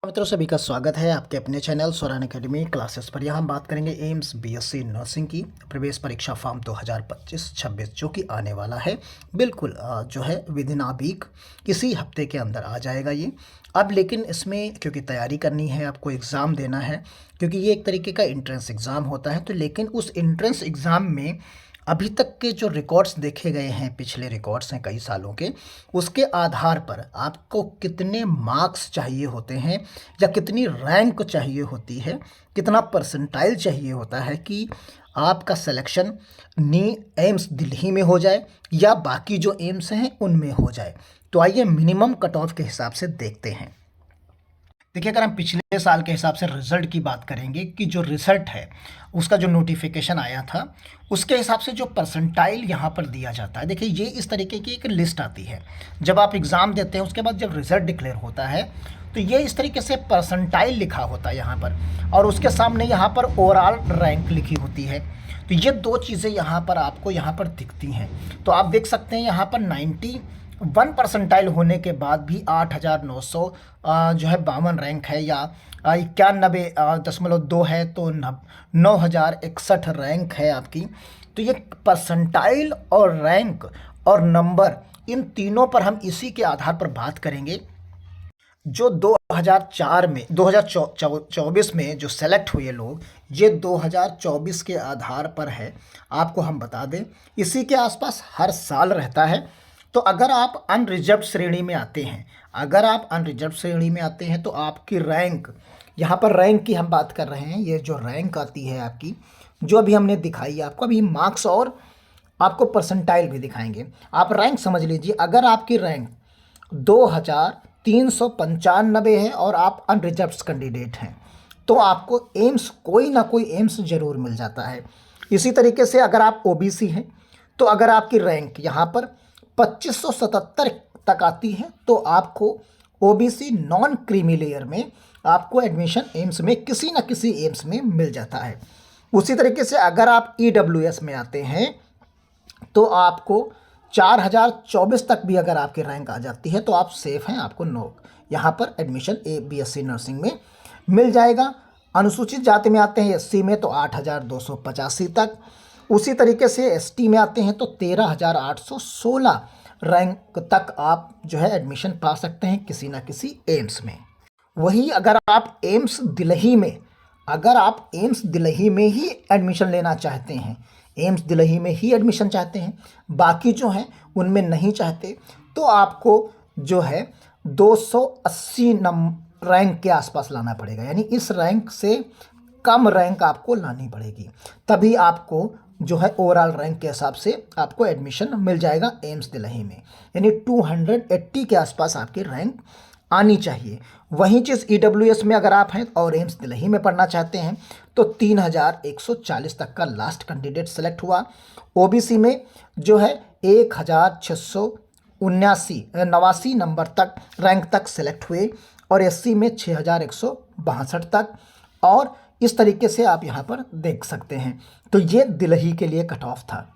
मित्रों, सभी का स्वागत है आपके अपने चैनल स्वरान एकेडमी क्लासेस पर। यहाँ हम बात करेंगे एम्स बीएससी नर्सिंग की प्रवेश परीक्षा फॉर्म 2025-26 जो कि आने वाला है। बिल्कुल जो है विद इन अ वीक, इसी हफ्ते के अंदर आ जाएगा ये। अब लेकिन इसमें क्योंकि तैयारी करनी है, आपको एग्ज़ाम देना है, क्योंकि ये एक तरीके का एंट्रेंस एग्ज़ाम होता है। तो लेकिन उस एंट्रेंस एग्ज़ाम में अभी तक के जो रिकॉर्ड्स देखे गए हैं, पिछले रिकॉर्ड्स हैं कई सालों के, उसके आधार पर आपको कितने मार्क्स चाहिए होते हैं या कितनी रैंक चाहिए होती है, कितना परसेंटाइल चाहिए होता है कि आपका सिलेक्शन नी एम्स दिल्ली में हो जाए या बाकी जो एम्स हैं उनमें हो जाए। तो आइए मिनिमम कट ऑफ के हिसाब से देखते हैं। देखिए, अगर हम पिछले साल के हिसाब से रिज़ल्ट की बात करेंगे कि जो रिज़ल्ट है उसका जो नोटिफिकेशन आया था उसके हिसाब से जो परसेंटाइल यहाँ पर दिया जाता है। देखिए, ये इस तरीके की एक लिस्ट आती है जब आप एग्ज़ाम देते हैं, उसके बाद जब रिज़ल्ट डिक्लेयर होता है तो ये इस तरीके से परसेंटाइल लिखा होता है यहाँ पर, और उसके सामने यहाँ पर ओवरऑल रैंक लिखी होती है। तो ये दो चीज़ें यहाँ पर आपको यहाँ पर दिखती हैं। तो आप देख सकते हैं यहाँ पर 91 परसेंटाइल होने के बाद भी 8,900 जो है 52 रैंक है, या 91.2 है, तो 9,061 रैंक है आपकी। तो ये परसेंटाइल और रैंक और नंबर, इन तीनों पर हम इसी के आधार पर बात करेंगे। जो 2024 में जो सेलेक्ट हुए लोग, ये 2024 के आधार पर है। आपको हम बता दें, इसी के आसपास हर साल रहता है। तो अगर आप अनरिजर्व श्रेणी में आते हैं, तो आपकी रैंक, यहाँ पर रैंक की हम बात कर रहे हैं, ये जो रैंक आती है आपकी, जो अभी हमने दिखाई आपको, अभी मार्क्स और आपको परसेंटाइल भी दिखाएंगे। आप रैंक समझ लीजिए, अगर आपकी रैंक 2,395 है और आप अनरिजर्व्ड कैंडिडेट हैं तो आपको एम्स, कोई ना कोई एम्स जरूर मिल जाता है। इसी तरीके से अगर आप ओबीसी हैं तो अगर आपकी रैंक यहाँ पर 2577 तक आती है तो आपको ओबीसी नॉन क्रीमी लेयर में आपको एडमिशन एम्स में, किसी न किसी एम्स में मिल जाता है। उसी तरीके से अगर आप ईडब्ल्यूएस में आते हैं तो आपको 4024 तक भी अगर आपकी रैंक आ जाती है तो आप सेफ हैं, आपको यहाँ पर एडमिशन बीएससी नर्सिंग में मिल जाएगा। अनुसूचित जाति में आते हैं, एससी में, तो 8,285 तक। उसी तरीके से एसटी में आते हैं तो 13,816 रैंक तक आप जो है एडमिशन पा सकते हैं किसी ना किसी एम्स में। वही अगर आप एम्स दिल्ली में ही एडमिशन लेना चाहते हैं, बाकी जो हैं उनमें नहीं चाहते, तो आपको जो है 280 रैंक के आसपास लाना पड़ेगा, यानी इस रैंक से कम रैंक आपको लानी पड़ेगी, तभी आपको जो है ओवरऑल रैंक के हिसाब से आपको एडमिशन मिल जाएगा एम्स दिल्ली में। यानी 280 के आसपास आपकी रैंक आनी चाहिए। वही चीज़ ईडब्ल्यूएस में अगर आप हैं और एम्स दिल्ली में पढ़ना चाहते हैं तो 3,140 तक का लास्ट कैंडिडेट सेलेक्ट हुआ। ओबीसी में जो है 1,689 नंबर तक, रैंक तक सेलेक्ट हुए, और एससी में 6,162 तक, और इस तरीके से आप यहाँ पर देख सकते हैं। तो ये दिल्ली के लिए कट ऑफ था।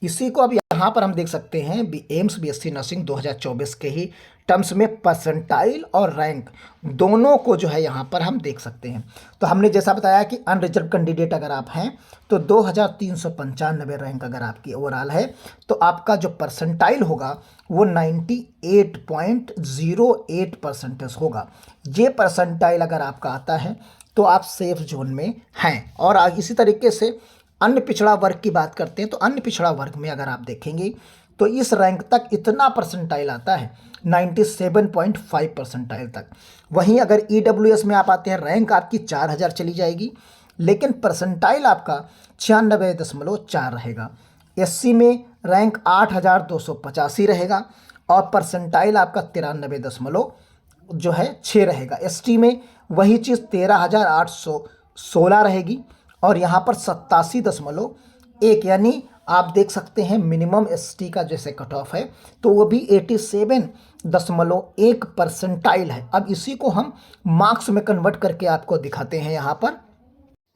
इसी को अब यहाँ पर हम देख सकते हैं एम्स बीएससी नर्सिंग 2024 के ही टर्म्स में परसेंटाइल और रैंक दोनों को जो है यहाँ पर हम देख सकते हैं। तो हमने जैसा बताया कि अनरिजर्व कैंडिडेट अगर आप हैं तो 2,395 रैंक अगर आपकी ओवरऑल है तो आपका जो परसेंटाइल होगा वो 98.08% होगा। ये परसेंटाइल अगर आपका आता है तो आप सेफ जोन में हैं। और इसी तरीके से अन्य पिछड़ा वर्ग की बात करते हैं तो अन्य पिछड़ा वर्ग में अगर आप देखेंगे तो इस रैंक तक इतना परसेंटाइल आता है 97.5 परसेंटाइल तक। वहीं अगर ईडब्ल्यूएस में आप आते हैं, रैंक आपकी 4,000 चली जाएगी, लेकिन परसेंटाइल आपका 96.4 रहेगा। एससी में रैंक 8,285 रहेगा और परसेंटाइल आपका 93.6 रहेगा। एसटी में वही चीज़ 13,816 रहेगी और यहाँ पर 87.1, यानी आप देख सकते हैं मिनिमम एसटी का जैसे कट ऑफ है तो वो भी 87.1 परसेंटाइल है। अब इसी को हम मार्क्स में कन्वर्ट करके आपको दिखाते हैं। यहाँ पर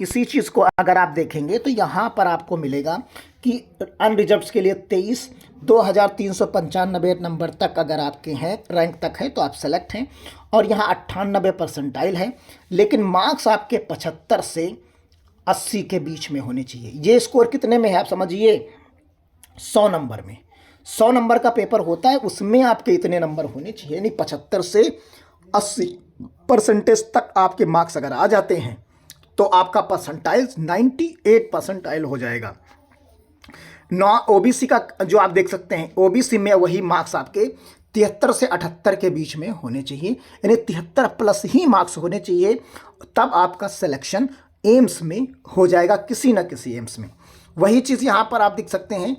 इसी चीज़ को अगर आप देखेंगे तो यहाँ पर आपको मिलेगा कि अनरिजर्व्ड के लिए 23, 2395 नंबर तक अगर आपके हैं, रैंक तक है, तो आप सेलेक्ट हैं। और यहाँ 98 परसेंटाइल है, लेकिन मार्क्स आपके 75 से 80 के बीच में होने चाहिए। ये स्कोर कितने में है आप समझिए, 100 नंबर में। 100 नंबर का पेपर होता है, उसमें आपके इतने नंबर होने चाहिए, यानी 75 से 80 परसेंटेज तक आपके मार्क्स अगर आ जाते हैं तो आपका परसेंटाइल 98 परसेंटाइल हो जाएगा। ओबीसी का जो आप देख सकते हैं, ओबीसी में वही मार्क्स आपके 73 से 78 के बीच में होने चाहिए, यानी 73 प्लस ही मार्क्स होने चाहिए, तब आपका सिलेक्शन एम्स में हो जाएगा, किसी न किसी एम्स में। वही चीज़ यहाँ पर आप देख सकते हैं,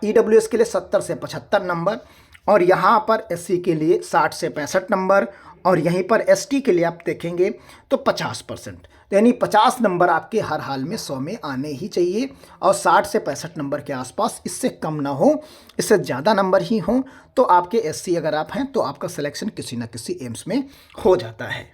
ईडब्ल्यूएस के लिए 70 से 75 नंबर, और यहाँ पर एससी के लिए 60 से 65 नंबर, और यहीं पर एसटी के लिए आप देखेंगे तो 50%, यानी 50 नंबर आपके हर हाल में 100 में आने ही चाहिए, और 60 से 65 नंबर के आसपास, इससे कम ना हो, इससे ज़्यादा नंबर ही हों तो आपके एससी अगर आप हैं तो आपका सिलेक्शन किसी न किसी एम्स में हो जाता है।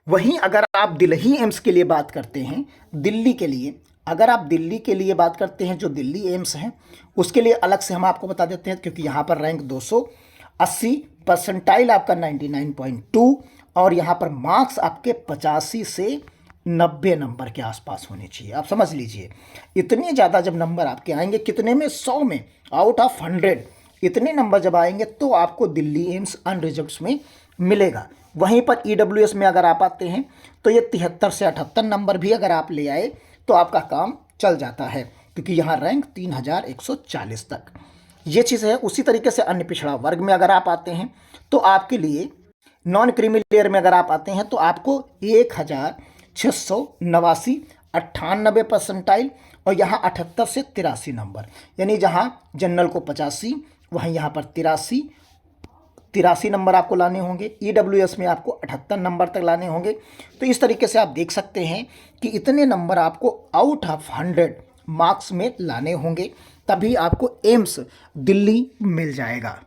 वहीं अगर आप दिल्ली एम्स के लिए बात करते हैं, दिल्ली के लिए अगर आप दिल्ली के लिए बात करते हैं, जो दिल्ली एम्स हैं उसके लिए अलग से हम आपको बता देते हैं, क्योंकि यहाँ पर रैंक 280, परसेंटाइल आपका 99.2, और यहाँ पर मार्क्स आपके 85 से 90 नंबर के आसपास होने चाहिए। आप समझ लीजिए, इतने ज़्यादा जब नंबर आपके आएंगे, कितने में, 100 में, आउट ऑफ 100 इतने नंबर जब आएंगे तो आपको दिल्ली एम्स अनरिजर्व्ड में मिलेगा। वहीं पर ईडब्ल्यूएस में अगर आप आते हैं तो ये 73 से 78 नंबर भी अगर आप ले आए तो आपका काम चल जाता है, क्योंकि यहाँ रैंक 3140 तक ये चीज़ है। उसी तरीके से अन्य पिछड़ा वर्ग में अगर आप आते हैं तो आपके लिए, नॉन क्रीमी लेयर में अगर आप आते हैं तो आपको 1689 98 परसेंटाइल, और यहाँ 78 से 83 नंबर, यानी जहाँ जनरल को 85, वहीं यहाँ पर 83 नंबर आपको लाने होंगे। ईडब्ल्यूएस में आपको 78 नंबर तक लाने होंगे। तो इस तरीके से आप देख सकते हैं कि इतने नंबर आपको आउट ऑफ 100 मार्क्स में लाने होंगे, तभी आपको एम्स दिल्ली मिल जाएगा।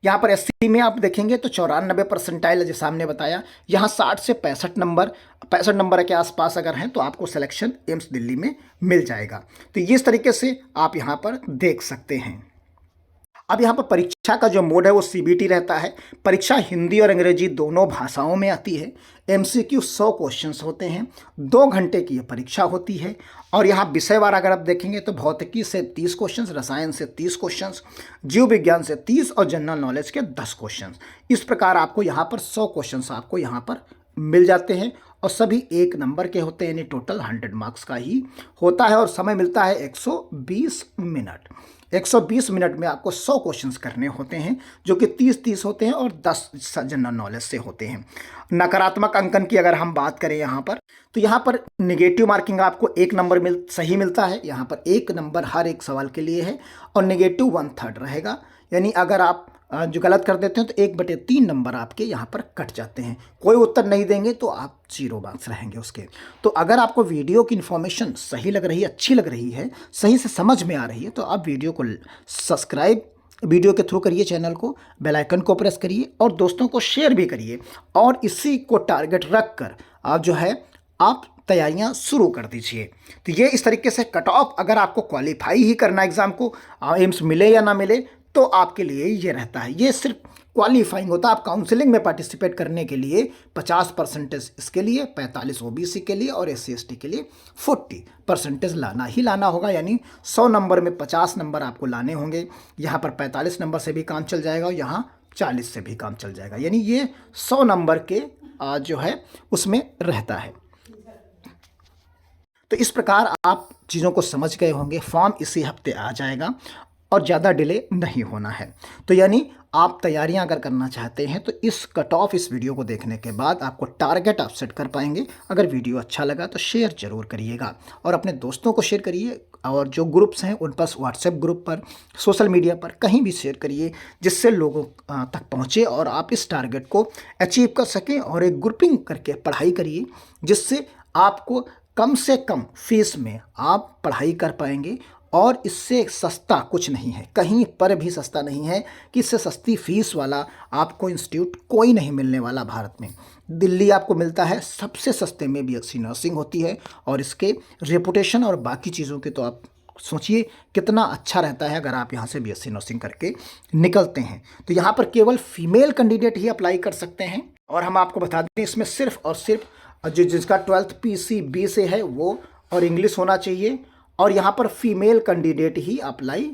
यहाँ पर एससी में आप देखेंगे तो 94 परसेंटाइल, जैसे हमने बताया, यहाँ 60 से 65 नंबर के आसपास अगर हैं तो आपको सिलेक्शन एम्स दिल्ली में मिल जाएगा। तो ये इस तरीके से आप यहाँ पर देख सकते हैं। अब यहाँ पर परीक्षा का जो मोड है वो सीबीटी रहता है। परीक्षा हिंदी और अंग्रेजी दोनों भाषाओं में आती है। एमसीक्यू 100 क्वेश्चंस होते हैं, 2 घंटे की ये परीक्षा होती है। और यहाँ विषयवार अगर आप देखेंगे तो भौतिकी से 30 क्वेश्चंस, रसायन से 30 क्वेश्चंस, जीव विज्ञान से 30 और जनरल नॉलेज के 10 क्वेश्चंस। इस प्रकार आपको यहाँ पर 100 क्वेश्चंस आपको यहाँ पर मिल जाते हैं, और सभी 1 नंबर के होते हैं, यानी टोटल 100 मार्क्स का ही होता है। और समय मिलता है 120 मिनट। 120 मिनट में आपको 100 क्वेश्चंस करने होते हैं, जो कि 30-30 होते हैं और 10 जनरल नॉलेज से होते हैं। नकारात्मक अंकन की अगर हम बात करें यहाँ पर, तो यहाँ पर नेगेटिव मार्किंग आपको 1 नंबर सही मिलता है। यहाँ पर 1 नंबर हर एक सवाल के लिए है, और नेगेटिव 1/3 रहेगा, यानी अगर आप जो गलत कर देते हैं तो 1/3 नंबर आपके यहाँ पर कट जाते हैं। कोई उत्तर नहीं देंगे तो आप 0 मार्क्स रहेंगे उसके। तो अगर आपको वीडियो की इन्फॉर्मेशन सही लग रही है, अच्छी लग रही है, सही से समझ में आ रही है, तो आप वीडियो को सब्सक्राइब वीडियो के थ्रू करिए, चैनल को, बेल आइकन को प्रेस करिए, और दोस्तों को शेयर भी करिए। और इसी को टारगेट रख कर आप जो है आप तैयारियां शुरू कर दीजिए। तो ये इस तरीके से कट ऑफ, अगर आपको क्वालिफाई ही करना एग्ज़ाम को, एम्स मिले या ना मिले, तो आपके लिए ये रहता है। ये सिर्फ क्वालिफाइंग होता है। आप काउंसलिंग में पार्टिसिपेट करने के लिए 50% इसके लिए, 45 ओबीसी के लिए, और एससी एसटी के लिए 40% लाना ही लाना होगा। यानी 100 नंबर में 50 नंबर आपको लाने होंगे। यहाँ पर 45 नंबर से भी काम चल जाएगा, और यहाँ 40 से भी काम चल जाएगा। यानी ये 100 नंबर के जो है उसमें रहता है। तो इस प्रकार आप चीज़ों को समझ गए होंगे। फॉर्म इसी हफ्ते आ जाएगा, और ज़्यादा डिले नहीं होना है। तो यानी आप तैयारियां अगर करना चाहते हैं तो इस कट ऑफ, इस वीडियो को देखने के बाद आपको टारगेट आप सेट कर पाएंगे। अगर वीडियो अच्छा लगा तो शेयर जरूर करिएगा, और अपने दोस्तों को शेयर करिए, और जो ग्रुप्स हैं उन पर, व्हाट्सएप ग्रुप पर, सोशल मीडिया पर, कहीं भी शेयर करिए, जिससे लोगों तक पहुँचे और आप इस टारगेट को अचीव कर सकें। और एक ग्रुपिंग करके पढ़ाई करिए, जिससे आपको कम से कम फीस में आप पढ़ाई कर पाएंगे। और इससे सस्ता कुछ नहीं है, कहीं पर भी सस्ता नहीं है कि इससे सस्ती फीस वाला आपको इंस्टीट्यूट कोई नहीं मिलने वाला भारत में। दिल्ली आपको मिलता है सबसे सस्ते में, बीएससी नर्सिंग होती है, और इसके रेपुटेशन और बाकी चीज़ों के तो आप सोचिए कितना अच्छा रहता है अगर आप यहाँ से बीएससी नर्सिंग करके निकलते हैं। तो यहाँ पर केवल फीमेल कैंडिडेट ही अप्लाई कर सकते हैं। और हम आपको बता दें इसमें सिर्फ और सिर्फ जिसका 12th PCB से है वो और इंग्लिश होना चाहिए, और यहाँ पर फीमेल कैंडिडेट ही अप्लाई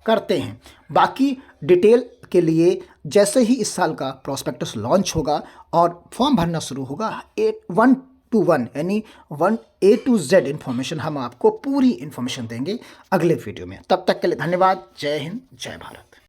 करते हैं। बाकी डिटेल के लिए जैसे ही इस साल का प्रोस्पेक्टस लॉन्च होगा और फॉर्म भरना शुरू होगा, 1 to 1 यानी 1A to Z इन्फॉर्मेशन हम आपको पूरी इन्फॉर्मेशन देंगे अगले वीडियो में। तब तक के लिए धन्यवाद। जय हिंद, जय भारत।